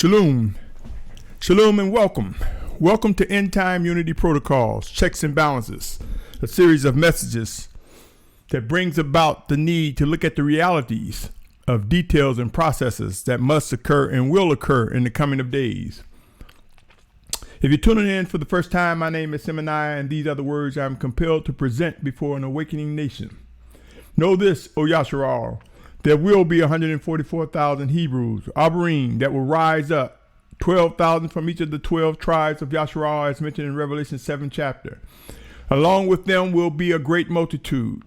Shalum. Shalom and welcome. Welcome to End Time Unity Protocols, Checks and Balances, a series of messages that brings about the need to look at the realities of details and processes that must occur and will occur in the coming of days. If you're tuning in for the first time, my name is Symmanayah, and these are the words I'm compelled to present before an awakening nation. Know this, O Yasharal, there will be 144,000 Hebrews, Abarim, that will rise up, 12,000 from each of the 12 tribes of Yasharal, as mentioned in Revelation 7 chapter. Along with them will be a great multitude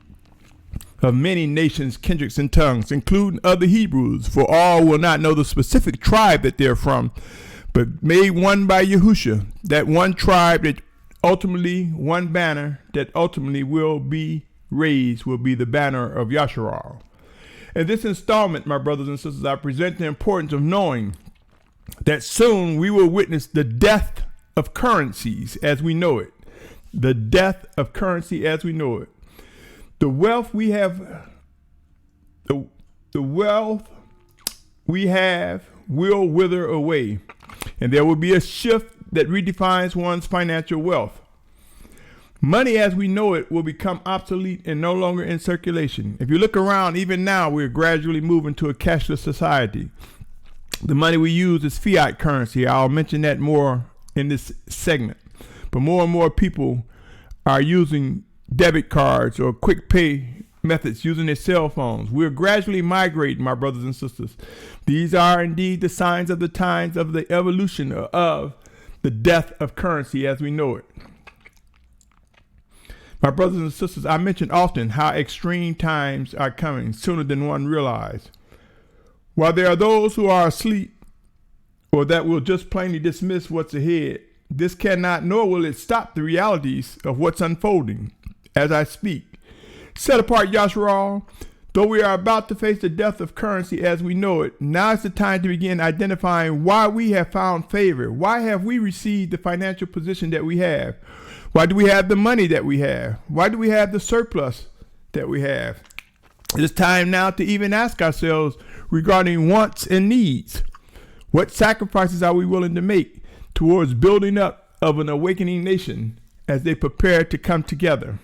of many nations, kindreds, and tongues, including other Hebrews, for all will not know the specific tribe that they're from, but made one by Yahusha, that one tribe that ultimately, one banner that ultimately will be raised will be the banner of Yasharal. In this installment, my brothers and sisters, I present the importance of knowing that soon we will witness the death of currencies as we know it. The death of currency as we know it. The wealth we have, the wealth we have will wither away, and there will be a shift that redefines one's financial wealth. Money as we know it will become obsolete and no longer in circulation. If you look around, even now, we're gradually moving to a cashless society. The money we use is fiat currency. I'll mention that more in this segment. But more and more people are using debit cards or quick pay methods using their cell phones. We're gradually migrating, my brothers and sisters. These are indeed the signs of the times of the evolution of the death of currency as we know it. My brothers and sisters, I mention often how extreme times are coming sooner than one realizes. While there are those who are asleep or that will just plainly dismiss what's ahead, this cannot nor will it stop the realities of what's unfolding as I speak. Set apart Yasharal, though we are about to face the death of currency as we know it, now is the time to begin identifying why we have found favor. Why have we received the financial position that we have? Why do we have the money that we have? Why do we have the surplus that we have? It is time now to even ask ourselves regarding wants and needs. What sacrifices are we willing to make towards building up of an awakening nation as they prepare to come together?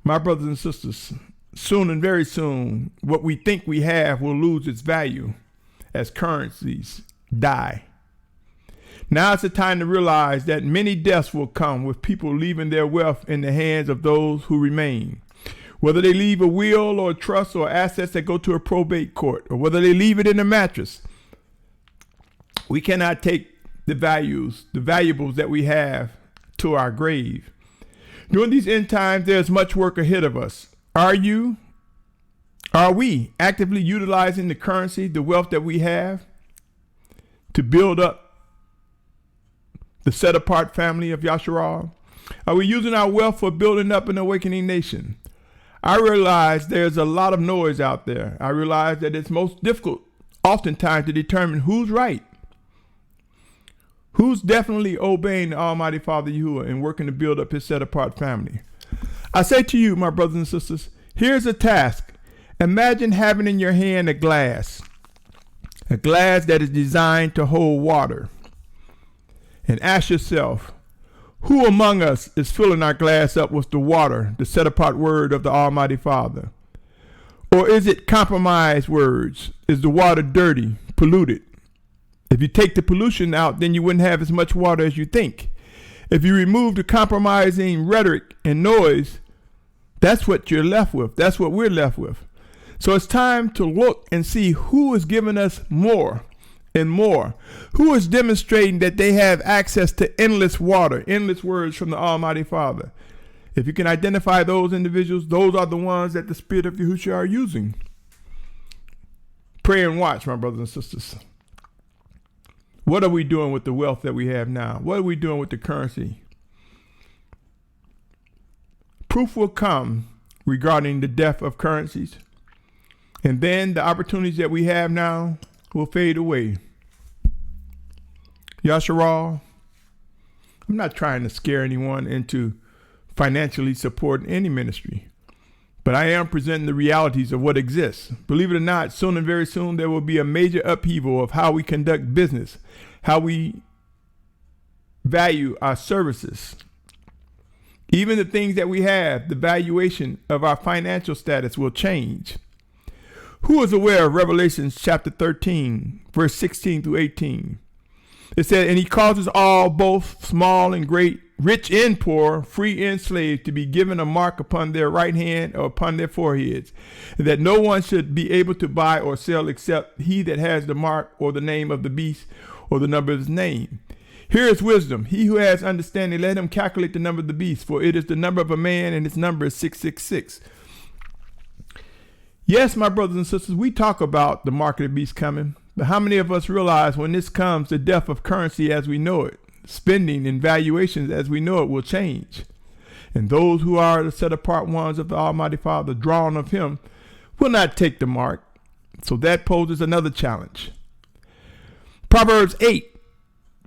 My brothers and sisters, soon and very soon, what we think we have will lose its value as currencies die. Now is the time to realize that many deaths will come with people leaving their wealth in the hands of those who remain. Whether they leave a will or a trust or assets that go to a probate court, or whether they leave it in a mattress, we cannot take the valuables that we have to our grave. During these end times, there's much work ahead of us. Are we actively utilizing the currency, the wealth that we have to build up the set-apart family of Yasharal? Are we using our wealth for building up an awakening nation? I realize there's a lot of noise out there. I realize that it's most difficult oftentimes to determine who's right, who's definitely obeying the Almighty Father Yahuah and working to build up his set-apart family. I say to you, my brothers and sisters, here's a task. Imagine having in your hand a glass that is designed to hold water. And ask yourself, who among us is filling our glass up with the water, the set-apart word of the Almighty Father? Or is it compromised words? Is the water dirty, polluted? If you take the pollution out, then you wouldn't have as much water as you think. If you remove the compromising rhetoric and noise, that's what you're left with. That's what we're left with. So it's time to look and see who is giving us more and more. Who is demonstrating that they have access to endless water, endless words from the Almighty Father? If you can identify those individuals, those are the ones that the Spirit of Yahusha are using. Pray and watch, my brothers and sisters. What are we doing with the wealth that we have now? What are we doing with the currency? Proof will come regarding the death of currencies, and then the opportunities that we have now will fade away. Yasharal, I'm not trying to scare anyone into financially supporting any ministry. but I am presenting the realities of what exists. Believe it or not, soon and very soon there will be a major upheaval of how we conduct business, how we value our services. Even the things that we have, the valuation of our financial status will change. Who is aware of Revelation chapter 13, verse 16 through 18? It said, and he causes all, both small and great, rich and poor, free and slave, to be given a mark upon their right hand or upon their foreheads, and that no one should be able to buy or sell except he that has the mark or the name of the beast or the number of his name. Here is wisdom. He who has understanding, let him calculate the number of the beast, for it is the number of a man, and its number is 666. Yes, my brothers and sisters, we talk about the mark of the beast coming, but how many of us realize when this comes, the death of currency as we know it, spending and valuations as we know it will change. And those who are the set apart ones of the Almighty Father, drawn of him, will not take the mark. So that poses another challenge. Proverbs 8,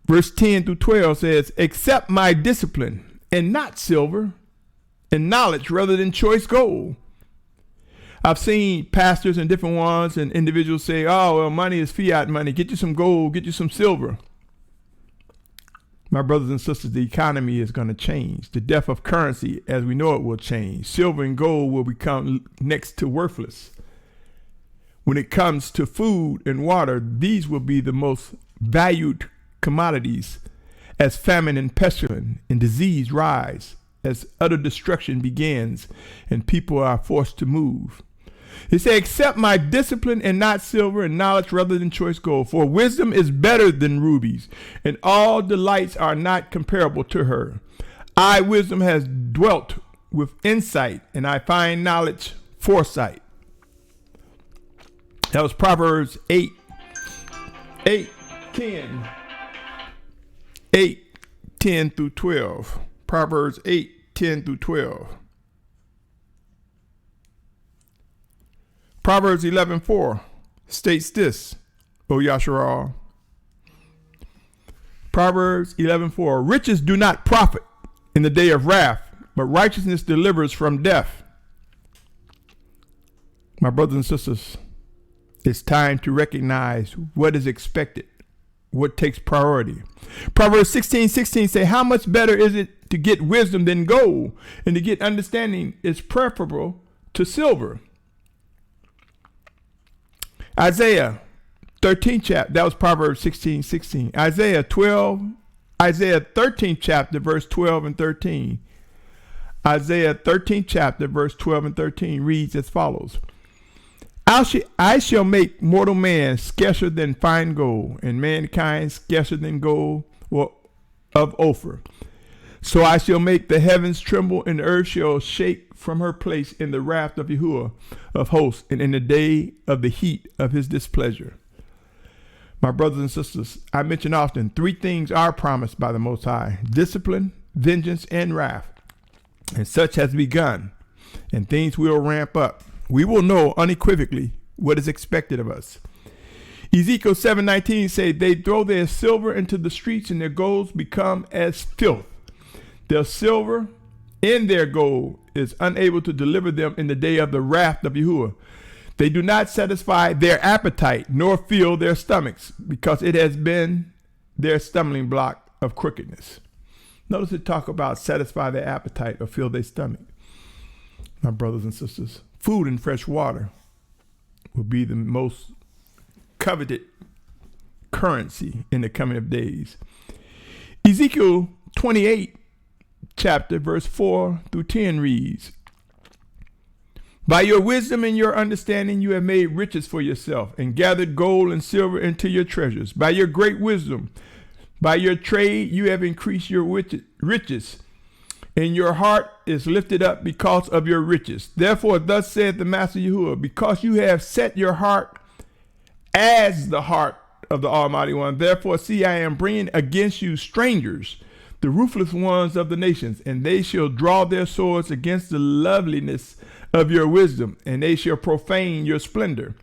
verse 10 through 12 says, accept my discipline and not silver, and knowledge rather than choice gold. I've seen pastors and different ones and individuals say, oh, well, money is fiat money. Get you some gold, get you some silver. My brothers and sisters, the economy is going to change. The death of currency, as we know it, will change. Silver and gold will become next to worthless. When it comes to food and water, these will be the most valued commodities as famine and pestilence and disease rise, as utter destruction begins and people are forced to move. He said, accept my discipline and not silver, and knowledge rather than choice gold. For wisdom is better than rubies, and all delights are not comparable to her. I, wisdom, has dwelt with insight, and I find knowledge foresight. That was Proverbs 8, 10 through 12. Proverbs 8, 10 through 12. Proverbs 11:4 states this, O Yasharal. Proverbs 11:4, riches do not profit in the day of wrath, but righteousness delivers from death. My brothers and sisters, it's time to recognize what is expected, what takes priority. Proverbs 16:16 say, how much better is it to get wisdom than gold, and to get understanding is preferable to silver. Isaiah 13 chapter, that was Proverbs 16:16. Isaiah 13 chapter, verse 12 and 13. Isaiah 13 chapter, verse 12 and 13 reads as follows. I shall make mortal man scarcer than fine gold, and mankind scarcer than gold of Ophir. So I shall make the heavens tremble, and the earth shall shake from her place in the wrath of Yahuah of hosts, and in the day of the heat of his displeasure. My brothers and sisters, I mention often 3 things are promised by the Most High: discipline, vengeance, and wrath. And such has begun, and things will ramp up. We will know unequivocally what is expected of us. Ezekiel 7:19 say, they throw their silver into the streets, and their golds become as filth. Their silver and their gold is unable to deliver them in the day of the wrath of Yahuah. They do not satisfy their appetite, nor fill their stomachs, because it has been their stumbling block of crookedness. Notice it talk about satisfy their appetite or fill their stomach. My brothers and sisters, food and fresh water will be the most coveted currency in the coming of days. Ezekiel 28 chapter, verse 4 through 10 reads, by your wisdom and your understanding you have made riches for yourself, and gathered gold and silver into your treasures. By your great wisdom, by your trade you have increased your riches, and your heart is lifted up because of your riches. Therefore thus saith the Master Yahuah, because you have set your heart as the heart of the Almighty One, therefore see, I am bringing against you strangers, the ruthless ones of the nations, and they shall draw their swords against the loveliness of your wisdom, and they shall profane your splendor.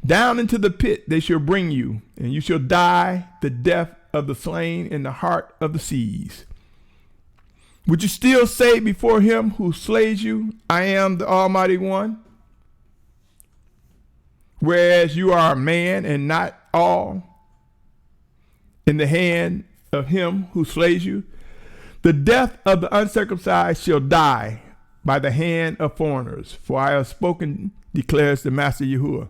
Down into the pit they shall bring you, and you shall die the death of the slain in the heart of the seas. Would you still say before him who slays you, I am the Almighty One? Whereas you are a man and not all in the hand of him who slays you. The death of the uncircumcised shall die by the hand of foreigners, for I have spoken, declares the Master Yahuah.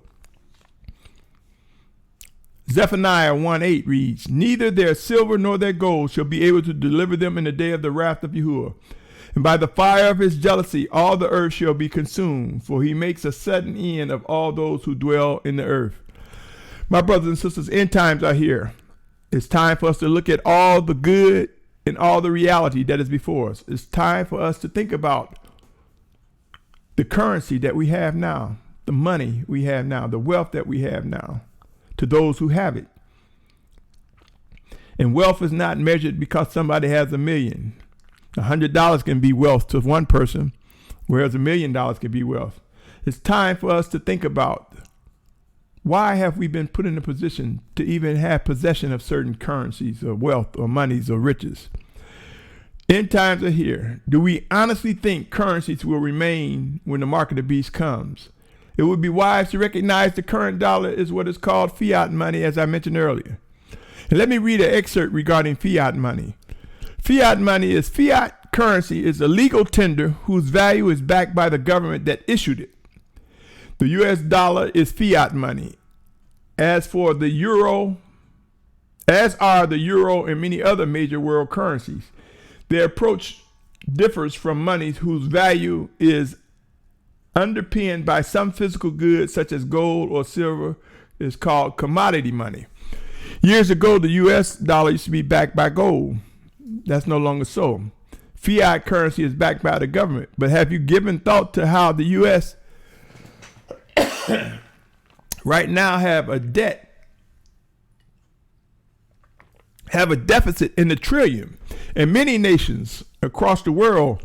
Zephaniah 1:8 reads, neither their silver nor their gold shall be able to deliver them in the day of the wrath of Yahuah. And by the fire of his jealousy, all the earth shall be consumed, for he makes a sudden end of all those who dwell in the earth. My brothers and sisters, end times are here. It's time for us to look at all the good and all the reality that is before us. It's time for us to think about the currency that we have now, the money we have now, the wealth that we have now, to those who have it. And wealth is not measured because somebody has $1 million. $100 can be wealth to one person, whereas $1 million can be wealth. It's time for us to think about, why have we been put in a position to even have possession of certain currencies or wealth or monies or riches? End times are here. Do we honestly think currencies will remain when the mark of the beast comes? It would be wise to recognize the current dollar is what is called fiat money, as I mentioned earlier. And let me read an excerpt regarding fiat money. Fiat currency is a legal tender whose value is backed by the government that issued it. The US dollar is fiat money. As are the euro and many other major world currencies. Their approach differs from monies whose value is underpinned by some physical goods such as gold or silver, is called commodity money. Years ago, the US dollar used to be backed by gold. That's no longer so. Fiat currency is backed by the government. But have you given thought to how the US right now have a deficit in the trillion? And many nations across the world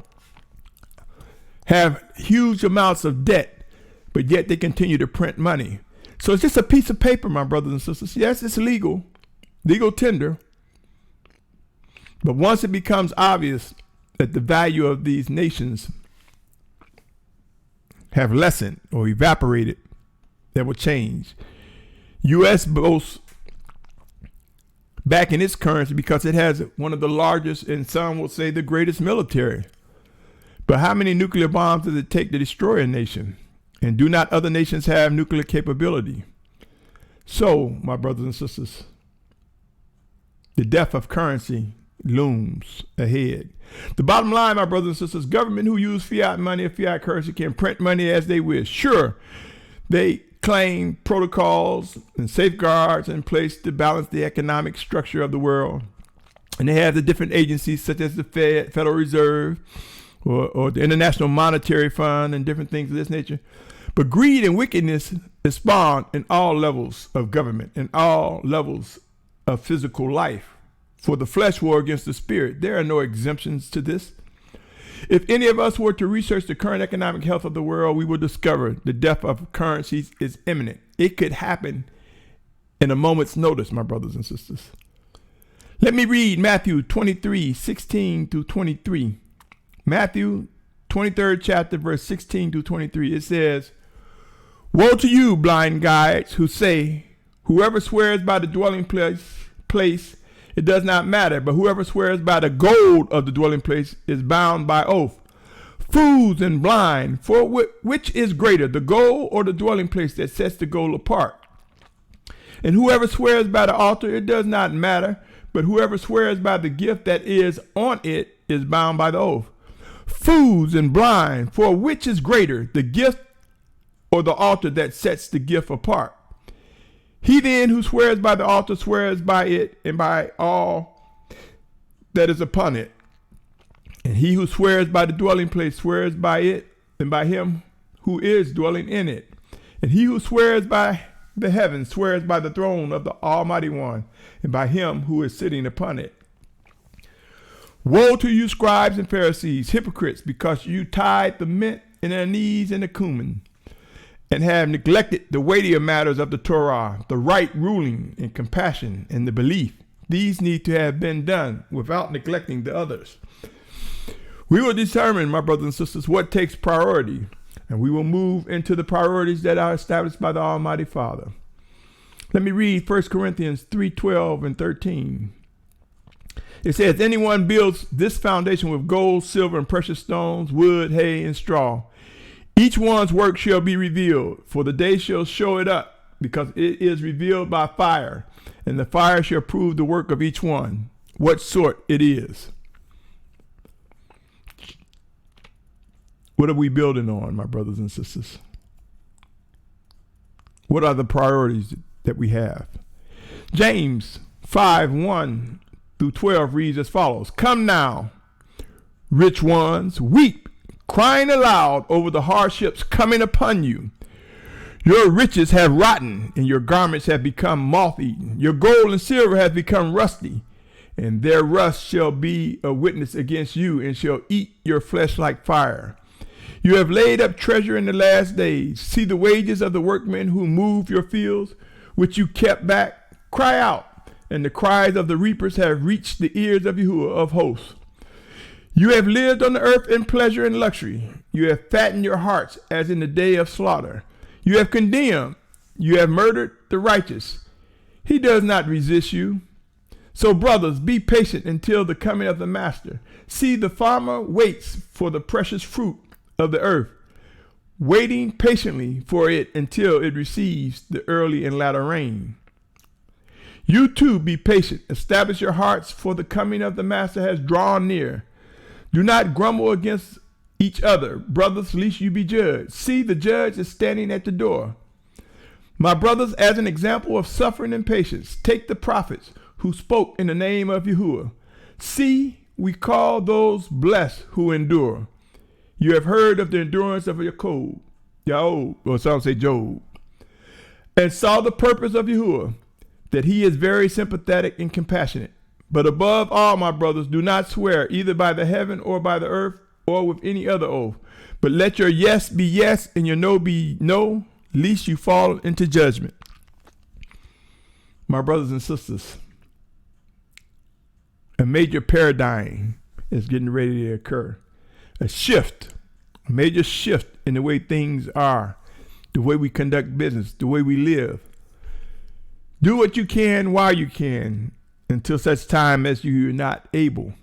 have huge amounts of debt, but yet they continue to print money. So it's just a piece of paper, my brothers and sisters. Yes, it's legal tender. But once it becomes obvious that the value of these nations have lessened or evaporated, that will change. U.S. boasts back in its currency because it has one of the largest, and some will say the greatest military. But how many nuclear bombs does it take to destroy a nation? And do not other nations have nuclear capability? So, my brothers and sisters, the death of currency looms ahead. The bottom line, my brothers and sisters, government who use fiat money or fiat currency can print money as they wish. Sure, they claim protocols and safeguards in place to balance the economic structure of the world. And they have the different agencies such as the Fed, Federal Reserve, or the International Monetary Fund and different things of this nature. But greed and wickedness is spawned in all levels of government, in all levels of physical life. For the flesh war against the spirit, there are no exemptions to this. If any of us were to research the current economic health of the world, we would discover the death of currencies is imminent. It could happen in a moment's notice, my brothers and sisters. Let me read Matthew 23:16-23. Matthew 23rd chapter, verse 16-23. It says, woe to you, blind guides, who say, whoever swears by the dwelling place, it does not matter, but whoever swears by the gold of the dwelling place is bound by oath. Fools and blind, for which is greater, the gold or the dwelling place that sets the gold apart? And whoever swears by the altar, it does not matter, but whoever swears by the gift that is on it is bound by the oath. Fools and blind, for which is greater, the gift or the altar that sets the gift apart? He then who swears by the altar swears by it and by all that is upon it. And he who swears by the dwelling place swears by it and by him who is dwelling in it. And he who swears by the heavens swears by the throne of the Almighty One and by him who is sitting upon it. Woe to you, scribes and Pharisees, hypocrites, because you tithe the mint and the anise and the cumin, and have neglected the weightier matters of the Torah, the right ruling and compassion and the belief. These need to have been done without neglecting the others. We will determine, my brothers and sisters, what takes priority, and we will move into the priorities that are established by the Almighty Father. Let me read 1 Corinthians 3:12 and 13. It says, anyone builds this foundation with gold, silver, and precious stones, wood, hay, and straw. Each one's work shall be revealed, for the day shall show it up, because it is revealed by fire, and the fire shall prove the work of each one, what sort it is. What are we building on, my brothers and sisters? What are the priorities that we have? James 5:1 through 12 reads as follows. Come now, rich ones, weep, crying aloud over the hardships coming upon you. Your riches have rotten, and your garments have become moth-eaten. Your gold and silver have become rusty, and their rust shall be a witness against you, and shall eat your flesh like fire. You have laid up treasure in the last days. See the wages of the workmen who move your fields, which you kept back. Cry out, and the cries of the reapers have reached the ears of Yahuah of hosts. You have lived on the earth in pleasure and luxury. You have fattened your hearts as in the day of slaughter. You have condemned. You have murdered the righteous. He does not resist you. So, brothers, be patient until the coming of the master. See, the farmer waits for the precious fruit of the earth, waiting patiently for it until it receives the early and latter rain. You too be patient. Establish your hearts, for the coming of the master has drawn near. Do not grumble against each other, brothers, lest you be judged. See, the judge is standing at the door. My brothers, as an example of suffering and patience, take the prophets who spoke in the name of Yahuah. See, we call those blessed who endure. You have heard of the endurance of Yahuah, or some say Job, and saw the purpose of Yahuah, that he is very sympathetic and compassionate. But above all, my brothers, do not swear either by the heaven or by the earth or with any other oath. But let your yes be yes and your no be no, lest you fall into judgment. My brothers and sisters, a major paradigm is getting ready to occur. A major shift in the way things are, the way we conduct business, the way we live. Do what you can while you can, until such time as you're not able.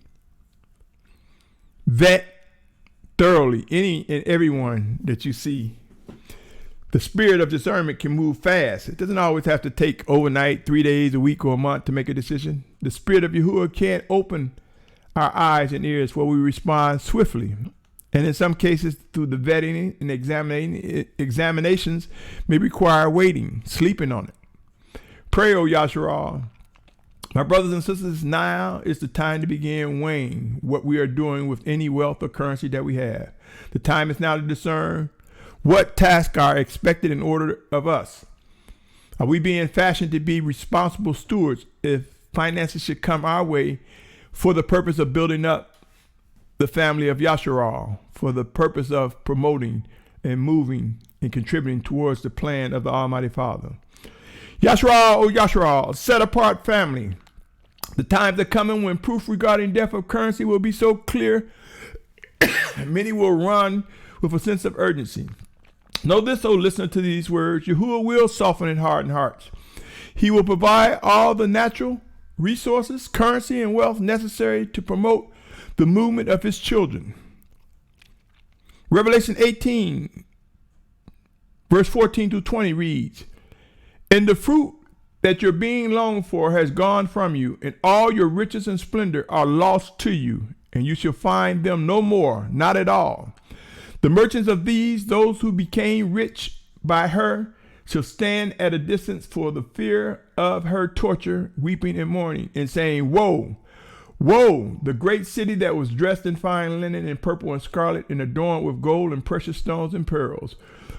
Vet thoroughly any and everyone that you see. The spirit of discernment can move fast. It doesn't always have to take overnight, 3 days, a week, or a month to make a decision. The spirit of Yahuah can open our eyes and ears where we respond swiftly. And in some cases, through the vetting and examinations may require waiting, sleeping on it. Pray, O Yasharal. My brothers and sisters, now is the time to begin weighing what we are doing with any wealth or currency that we have. The time is now to discern what tasks are expected in order of us. Are we being fashioned to be responsible stewards if finances should come our way for the purpose of building up the family of Yasharal, for the purpose of promoting and moving and contributing towards the plan of the Almighty Father? Yasharal, O Yasharal, set apart family. The times are coming when proof regarding death of currency will be so clear, many will run with a sense of urgency. Know this, O listener to these words, Yahuah will soften and harden hearts. He will provide all the natural resources, currency, and wealth necessary to promote the movement of his children. Revelation 18, verse 14 through 20 reads, and the fruit that your being longed for has gone from you, and all your riches and splendor are lost to you, and you shall find them no more, not at all. The merchants of these, those who became rich by her, shall stand at a distance for the fear of her torture, weeping and mourning, and saying, woe, woe, the great city that was dressed in fine linen and purple and scarlet and adorned with gold and precious stones and pearls.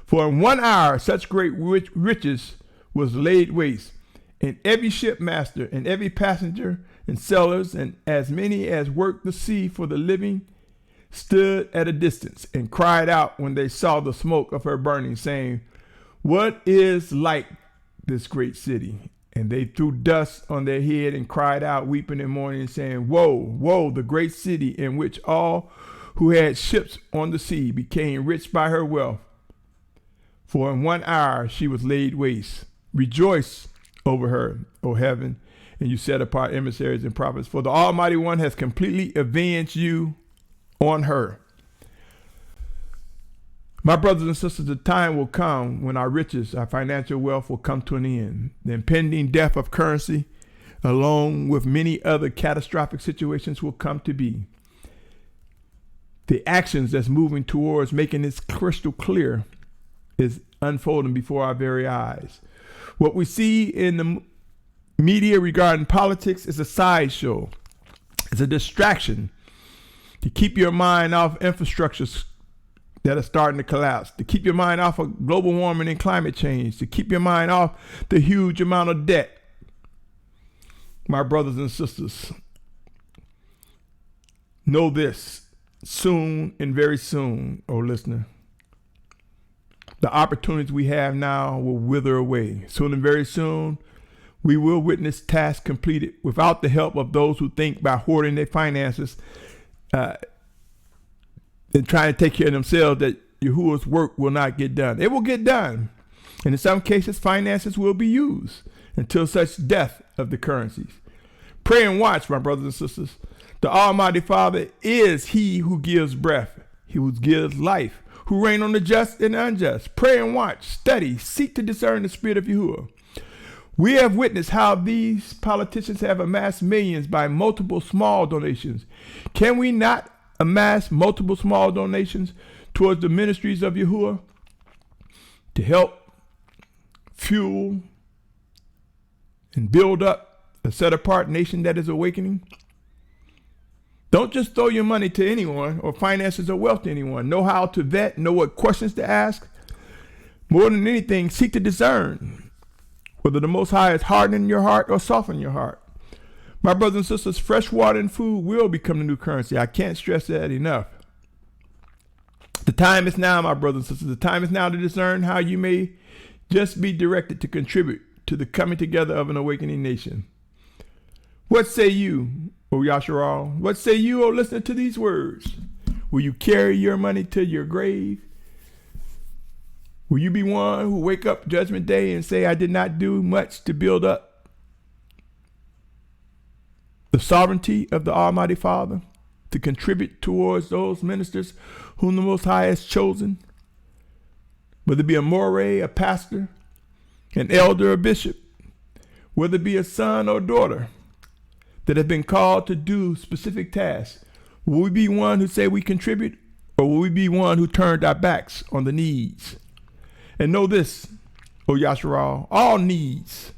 For in 1 hour such great riches was laid waste, and every shipmaster and every passenger and sailors and as many as worked the sea for the living stood at a distance and cried out when they saw the smoke of her burning, saying, what is like this great city? And they threw dust on their head and cried out, weeping and mourning, saying, woe, woe, the great city in which all who had ships on the sea became rich by her wealth. For in 1 hour she was laid waste. Rejoice over her, O heaven, and you set apart emissaries and prophets. For the Almighty One has completely avenged you on her. My brothers and sisters, the time will come when our riches, our financial wealth will come to an end. The impending death of currency, along with many other catastrophic situations, will come to be. The actions that's moving towards making this crystal clear is unfolding before our very eyes. What we see in the media regarding politics is a sideshow. It's a distraction to keep your mind off infrastructures that are starting to collapse, to keep your mind off of global warming and climate change, to keep your mind off the huge amount of debt. My brothers and sisters, know this, soon and very soon, oh listener, the opportunities we have now will wither away. Soon and very soon, we will witness tasks completed without the help of those who think by hoarding their finances and trying to take care of themselves that Yahuah's work will not get done. It will get done. And in some cases, finances will be used until such death of the currencies. Pray and watch, my brothers and sisters. The Almighty Father is He who gives breath, He who gives life, who reign on the just and the unjust. Pray and watch, study, seek to discern the spirit of Yahuah. We have witnessed how these politicians have amassed millions by multiple small donations. Can we not amass multiple small donations towards the ministries of Yahuah to help fuel and build up a set-apart nation that is awakening? Don't just throw your money to anyone or finances or wealth to anyone. Know how to vet, know what questions to ask. More than anything, seek to discern whether the Most High is hardening your heart or softening your heart. My brothers and sisters, fresh water and food will become the new currency. I can't stress that enough. The time is now, my brothers and sisters. The time is now to discern how you may just be directed to contribute to the coming together of an awakening nation. What say you, O Yasharal? What say you, O listener to these words? Will you carry your money to your grave? Will you be one who wake up Judgment Day and say, I did not do much to build up the sovereignty of the Almighty Father, to contribute towards those ministers whom the Most High has chosen, whether it be a moray, a pastor, an elder, a bishop, whether it be a son or daughter that have been called to do specific tasks? Will we be one who say we contribute, or will we be one who turned our backs on the needs? And know this, O Yasharal, all needs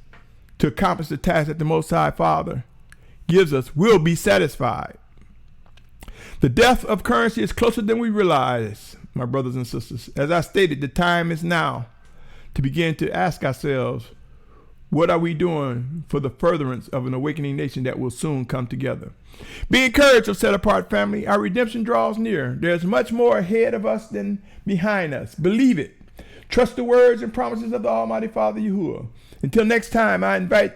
to accomplish the task that the Most High Father gives us will be satisfied. The death of currency is closer than we realize, my brothers and sisters. As I stated, the time is now to begin to ask ourselves, what are we doing for the furtherance of an awakening nation that will soon come together? Be encouraged, O set apart family. Our redemption draws near. There's much more ahead of us than behind us. Believe it. Trust the words and promises of the Almighty Father Yahuah. Until next time, I invite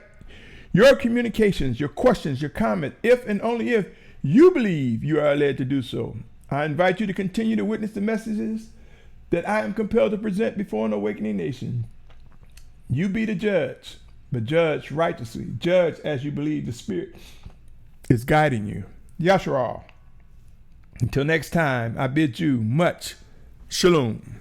your communications, your questions, your comments, if and only if you believe you are led to do so. I invite you to continue to witness the messages that I am compelled to present before an awakening nation. You be the judge, but judge righteously. Judge as you believe the Spirit is guiding you. Yasharal. Until next time, I bid you much shalom.